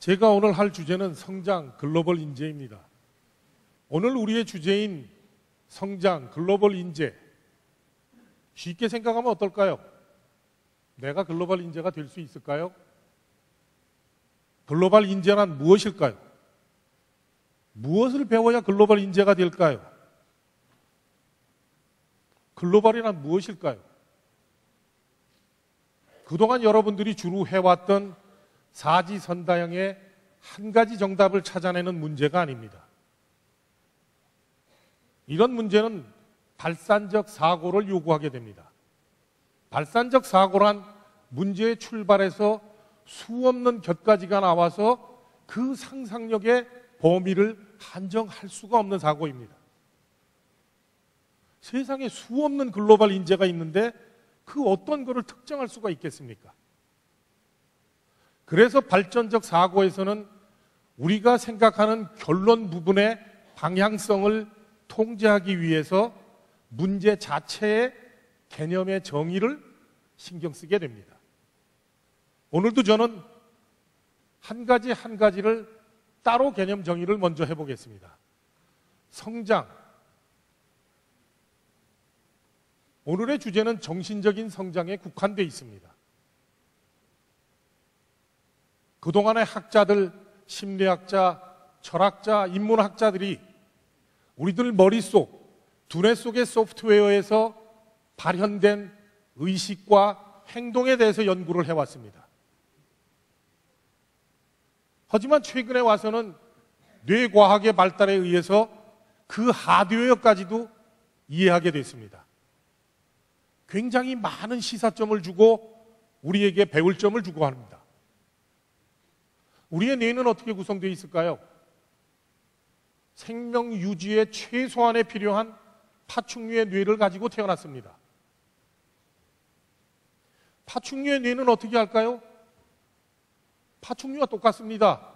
제가 오늘 할 주제는 성장 글로벌 인재입니다. 오늘 우리의 주제인 성장 글로벌 인재, 쉽게 생각하면 어떨까요? 내가 글로벌 인재가 될 수 있을까요? 글로벌 인재란 무엇일까요? 무엇을 배워야 글로벌 인재가 될까요? 글로벌이란 무엇일까요? 그동안 여러분들이 주로 해왔던 사지선다형의 한 가지 정답을 찾아내는 문제가 아닙니다. 이런 문제는 발산적 사고를 요구하게 됩니다. 발산적 사고란 문제의 출발에서 수없는 곁가지가 나와서 그 상상력의 범위를 한정할 수가 없는 사고입니다. 세상에 수없는 글로벌 인재가 있는데 그 어떤 것을 특정할 수가 있겠습니까? 그래서 발전적 사고에서는 우리가 생각하는 결론 부분의 방향성을 통제하기 위해서 문제 자체의 개념의 정의를 신경 쓰게 됩니다. 오늘도 저는 한 가지 한 가지를 따로 개념 정의를 먼저 해보겠습니다. 성장. 오늘의 주제는 정신적인 성장에 국한되어 있습니다. 그동안의 학자들, 심리학자, 철학자, 인문학자들이 우리들 머릿속, 두뇌 속의 소프트웨어에서 발현된 의식과 행동에 대해서 연구를 해왔습니다. 하지만 최근에 와서는 뇌과학의 발달에 의해서 그 하드웨어까지도 이해하게 됐습니다. 굉장히 많은 시사점을 주고 우리에게 배울 점을 주고 합니다. 우리의 뇌는 어떻게 구성되어 있을까요? 생명 유지에 최소한에 필요한 파충류의 뇌를 가지고 태어났습니다. 파충류의 뇌는 어떻게 할까요? 파충류와 똑같습니다.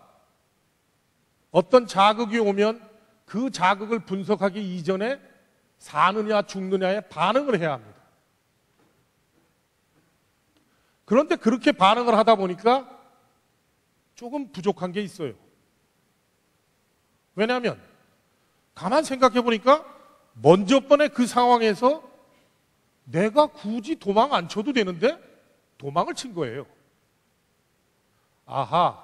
어떤 자극이 오면 그 자극을 분석하기 이전에 사느냐 죽느냐에 반응을 해야 합니다. 그런데 그렇게 반응을 하다 보니까 조금 부족한 게 있어요. 왜냐하면 가만 생각해 보니까 먼저 번에 그 상황에서 내가 굳이 도망 안 쳐도 되는데 도망을 친 거예요. 아하,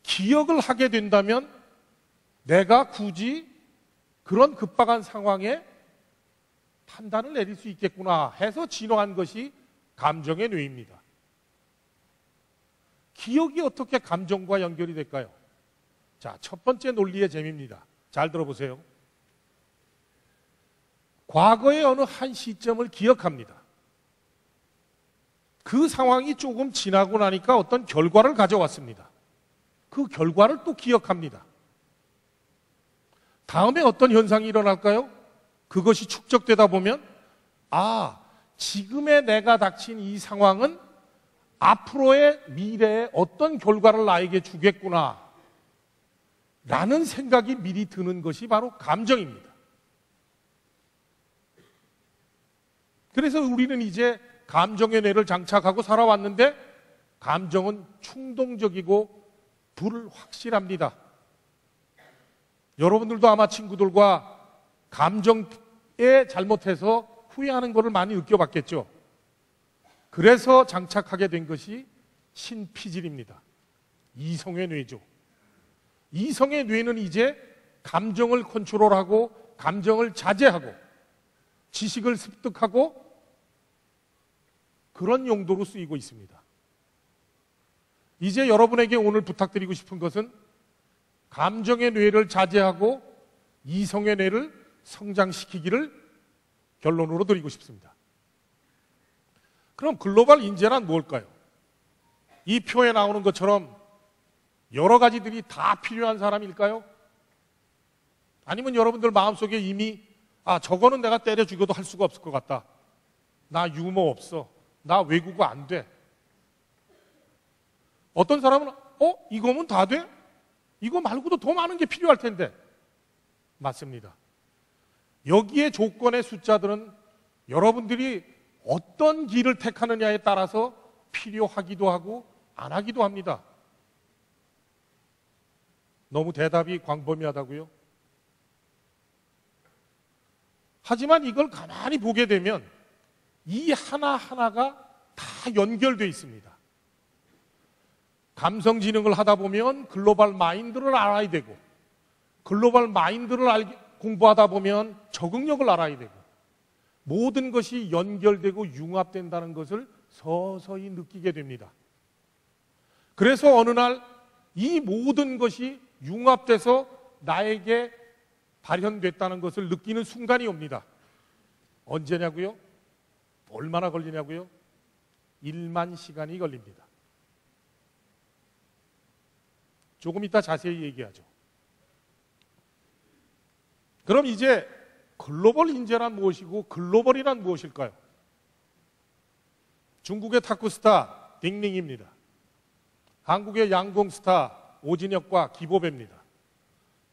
기억을 하게 된다면 내가 굳이 그런 급박한 상황에 판단을 내릴 수 있겠구나 해서 진화한 것이 감정의 뇌입니다. 기억이 어떻게 감정과 연결이 될까요? 자, 첫 번째 논리의 재미입니다. 잘 들어보세요. 과거의 어느 한 시점을 기억합니다. 그 상황이 조금 지나고 나니까 어떤 결과를 가져왔습니다. 그 결과를 또 기억합니다. 다음에 어떤 현상이 일어날까요? 그것이 축적되다 보면 지금의 내가 닥친 이 상황은 앞으로의 미래에 어떤 결과를 나에게 주겠구나 라는 생각이 미리 드는 것이 바로 감정입니다. 그래서 우리는 이제 감정의 뇌를 장착하고 살아왔는데 감정은 충동적이고 불확실합니다. 여러분들도 아마 친구들과 감정에 잘못해서 후회하는 것을 많이 느껴봤겠죠. 그래서 장착하게 된 것이 신피질입니다. 이성의 뇌죠. 이성의 뇌는 이제 감정을 컨트롤하고 감정을 자제하고 지식을 습득하고 그런 용도로 쓰이고 있습니다. 이제 여러분에게 오늘 부탁드리고 싶은 것은 감정의 뇌를 자제하고 이성의 뇌를 성장시키기를 결론으로 드리고 싶습니다. 그럼 글로벌 인재란 무엇일까요? 이 표에 나오는 것처럼 여러 가지들이 다 필요한 사람일까요? 아니면 여러분들 마음속에 이미 저거는 내가 때려 죽여도 할 수가 없을 것 같다. 나 유머 없어. 나 외국어 안 돼. 어떤 사람은 이거면 다 돼? 이거 말고도 더 많은 게 필요할 텐데. 맞습니다. 여기에 조건의 숫자들은 여러분들이 어떤 길을 택하느냐에 따라서 필요하기도 하고 안 하기도 합니다. 너무 대답이 광범위하다고요? 하지만 이걸 가만히 보게 되면 이 하나하나가 다 연결되어 있습니다. 감성지능을 하다 보면 글로벌 마인드를 알아야 되고, 글로벌 마인드를 공부하다 보면 적응력을 알아야 되고, 모든 것이 연결되고 융합된다는 것을 서서히 느끼게 됩니다. 그래서 어느 날 이 모든 것이 융합돼서 나에게 발현됐다는 것을 느끼는 순간이 옵니다. 언제냐고요? 얼마나 걸리냐고요? 1만 시간이 걸립니다. 조금 이따 자세히 얘기하죠. 그럼 이제 글로벌 인재란 무엇이고 글로벌이란 무엇일까요? 중국의 탁구 스타 딩링입니다. 한국의 양궁 스타 오진혁과 기보배입니다.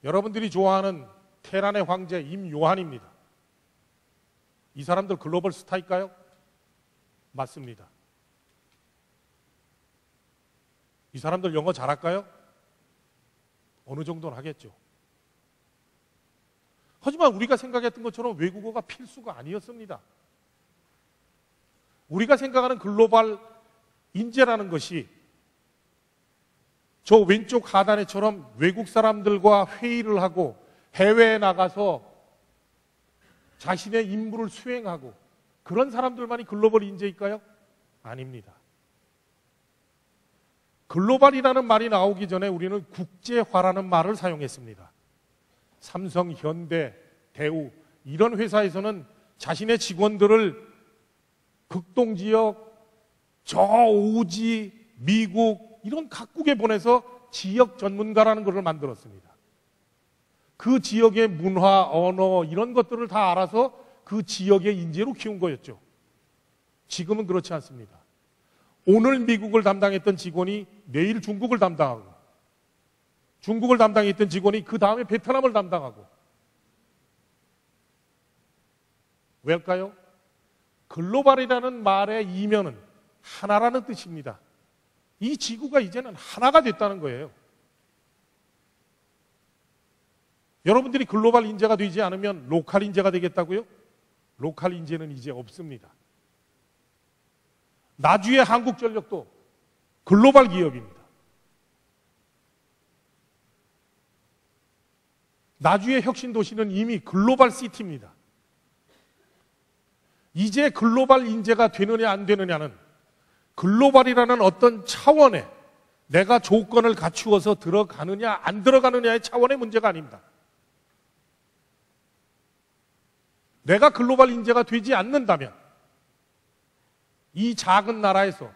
여러분들이 좋아하는 테란의 황제 임요한입니다. 이 사람들 글로벌 스타일까요? 맞습니다. 이 사람들 영어 잘할까요? 어느 정도는 하겠죠. 하지만 우리가 생각했던 것처럼 외국어가 필수가 아니었습니다. 우리가 생각하는 글로벌 인재라는 것이 저 왼쪽 하단에처럼 외국 사람들과 회의를 하고 해외에 나가서 자신의 임무를 수행하고 그런 사람들만이 글로벌 인재일까요? 아닙니다. 글로벌이라는 말이 나오기 전에 우리는 국제화라는 말을 사용했습니다. 삼성, 현대, 대우 이런 회사에서는 자신의 직원들을 극동지역, 저 오지, 미국 이런 각국에 보내서 지역 전문가라는 것을 만들었습니다. 그 지역의 문화, 언어 이런 것들을 다 알아서 그 지역의 인재로 키운 거였죠. 지금은 그렇지 않습니다. 오늘 미국을 담당했던 직원이 내일 중국을 담당하고, 중국을 담당했던 직원이 그 다음에 베트남을 담당하고. 왜일까요? 글로벌이라는 말의 이면은 하나라는 뜻입니다. 이 지구가 이제는 하나가 됐다는 거예요. 여러분들이 글로벌 인재가 되지 않으면 로컬 인재가 되겠다고요? 로컬 인재는 이제 없습니다. 나주의 한국전력도 글로벌 기업입니다. 나주의 혁신도시는 이미 글로벌 시티입니다. 이제 글로벌 인재가 되느냐 안 되느냐는 글로벌이라는 어떤 차원에 내가 조건을 갖추어서 들어가느냐 안 들어가느냐의 차원의 문제가 아닙니다. 내가 글로벌 인재가 되지 않는다면 이 작은 나라에서,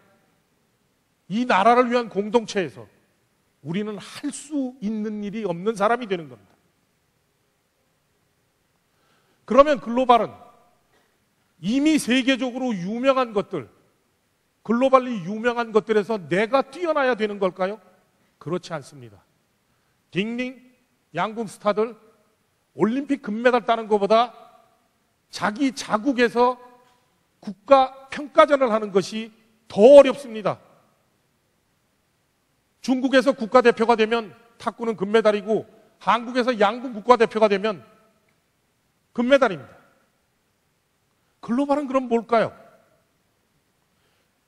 이 나라를 위한 공동체에서 우리는 할 수 있는 일이 없는 사람이 되는 겁니다. 그러면 글로벌은 이미 세계적으로 유명한 것들, 글로벌리 유명한 것들에서 내가 뛰어나야 되는 걸까요? 그렇지 않습니다. 딩링, 양궁 스타들 올림픽 금메달 따는 것보다 자기 자국에서 국가 평가전을 하는 것이 더 어렵습니다. 중국에서 국가대표가 되면 탁구는 금메달이고 한국에서 양궁 국가대표가 되면 금메달입니다. 글로벌은 그럼 뭘까요?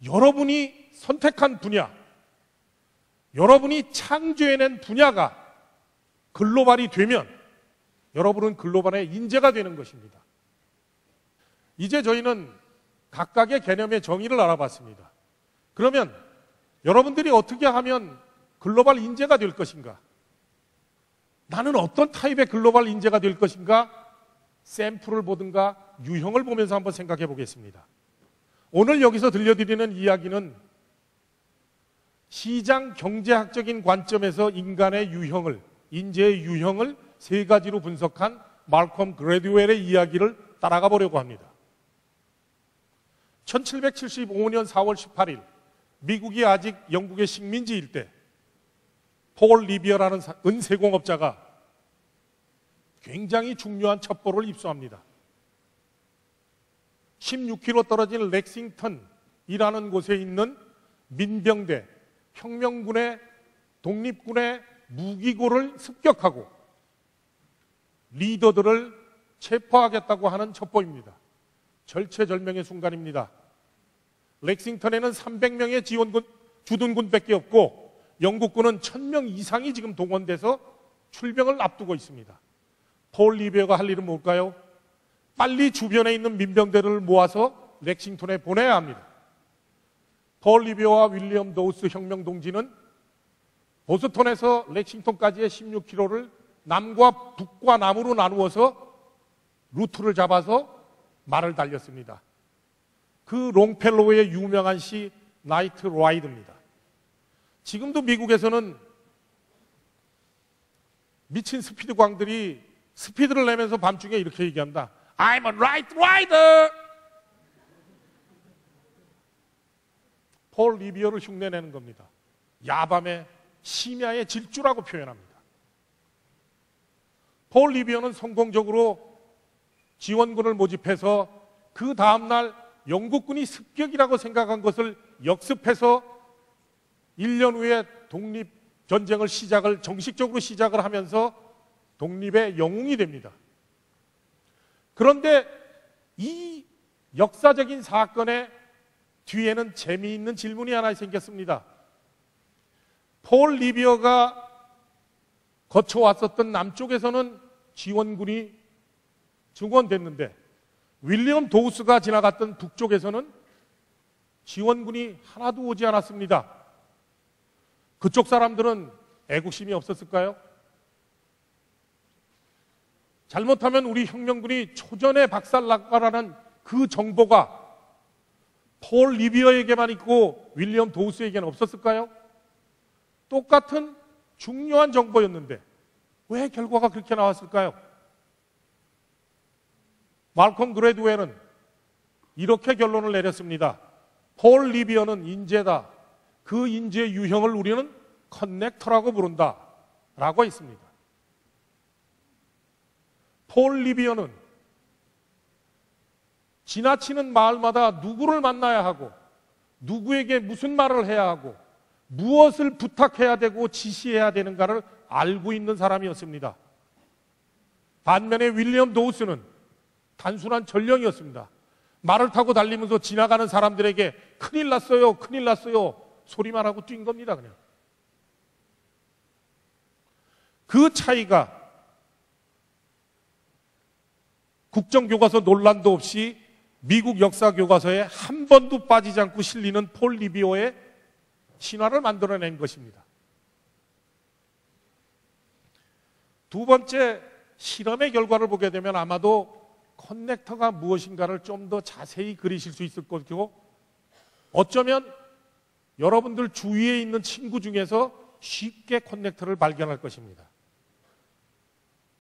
여러분이 선택한 분야, 여러분이 창조해낸 분야가 글로벌이 되면 여러분은 글로벌의 인재가 되는 것입니다. 이제 저희는 각각의 개념의 정의를 알아봤습니다. 그러면 여러분들이 어떻게 하면 글로벌 인재가 될 것인가? 나는 어떤 타입의 글로벌 인재가 될 것인가? 샘플을 보든가 유형을 보면서 한번 생각해 보겠습니다. 오늘 여기서 들려드리는 이야기는 시장 경제학적인 관점에서 인간의 유형을, 인재의 유형을 세 가지로 분석한 말콤 그레듀웰의 이야기를 따라가 보려고 합니다. 1775년 4월 18일 미국이 아직 영국의 식민지일 때 폴 리비어라는 은세공업자가 굉장히 중요한 첩보를 입수합니다. 16km 떨어진 렉싱턴이라는 곳에 있는 민병대, 혁명군의 독립군의 무기고를 습격하고 리더들을 체포하겠다고 하는 첩보입니다. 절체절명의 순간입니다. 렉싱턴에는 300명의 주둔군밖에 없고 영국군은 1000명 이상이 지금 동원돼서 출병을 앞두고 있습니다. 폴 리비어가 할 일은 뭘까요? 빨리 주변에 있는 민병대를 모아서 렉싱턴에 보내야 합니다. 폴 리비어와 윌리엄 도우스 혁명 동지는 보스턴에서 렉싱턴까지의 16km를 남과 북과 남으로 나누어서 루트를 잡아서 말을 달렸습니다. 그 롱펠로우의 유명한 시 나이트 라이드입니다. 지금도 미국에서는 미친 스피드 광들이 스피드를 내면서 밤중에 이렇게 얘기한다. I'm a night rider! 폴 리비어를 흉내내는 겁니다. 야밤의 심야의 질주라고 표현합니다. 폴 리비어는 성공적으로 지원군을 모집해서 그 다음날 영국군이 습격이라고 생각한 것을 역습해서 1년 후에 독립전쟁을 정식적으로 시작을 하면서 독립의 영웅이 됩니다. 그런데 이 역사적인 사건의 뒤에는 재미있는 질문이 하나 생겼습니다. 폴 리비어가 거쳐왔었던 남쪽에서는 지원군이 증원됐는데 윌리엄 도우스가 지나갔던 북쪽에서는 지원군이 하나도 오지 않았습니다. 그쪽 사람들은 애국심이 없었을까요? 잘못하면 우리 혁명군이 초전에 박살났다라는 그 정보가 폴 리비어에게만 있고 윌리엄 도우스에게는 없었을까요? 똑같은 중요한 정보였는데 왜 결과가 그렇게 나왔을까요? 말콤 그레드웰은 이렇게 결론을 내렸습니다. 폴 리비어는 인재다. 그 인재의 유형을 우리는 커넥터라고 부른다. 라고 했습니다. 폴 리비어는 지나치는 마을마다 누구를 만나야 하고 누구에게 무슨 말을 해야 하고 무엇을 부탁해야 되고 지시해야 되는가를 알고 있는 사람이었습니다. 반면에 윌리엄 도우스는 단순한 전령이었습니다. 말을 타고 달리면서 지나가는 사람들에게 큰일 났어요, 큰일 났어요 소리만 하고 뛴 겁니다. 그냥 그 차이가 국정교과서 논란도 없이 미국 역사교과서에 한 번도 빠지지 않고 실리는 폴 리비어의 신화를 만들어낸 것입니다. 두 번째 실험의 결과를 보게 되면 아마도 커넥터가 무엇인가를 좀 더 자세히 그리실 수 있을 것이고 어쩌면 여러분들 주위에 있는 친구 중에서 쉽게 커넥터를 발견할 것입니다.